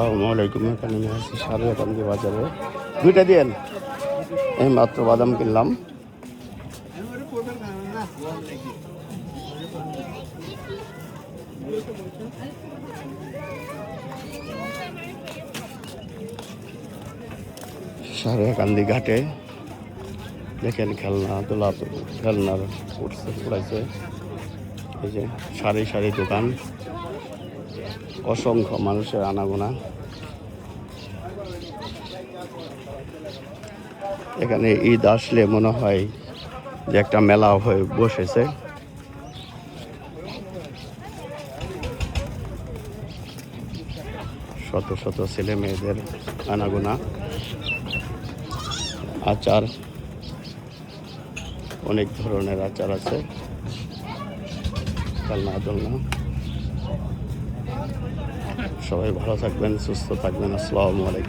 আসসালামাইকুম। এখানে নিয়ে আসছি সারিয়াকান্দি বাজারে। দুইটা দিয়েন। এই মাত্র বাদাম কিনলাম। সারিয়াকান্দি ঘাটে দেখেন খেলনার উড়াইছে। এই যে সারি সারি দোকান, অসংখ্য মানুষের আনাগোনা। এখানে ঈদ আসলে মনে হয় যে একটা মেলা হয়ে বসেছে। শত শত ছেলে মেয়েদের আনাগোনা। আচার, অনেক ধরনের আচার আছে, খেলনা দোলনা। সবাই ভালো থাকবেন, সুস্থ থাকবেন। আসসালামু আলাইকুম।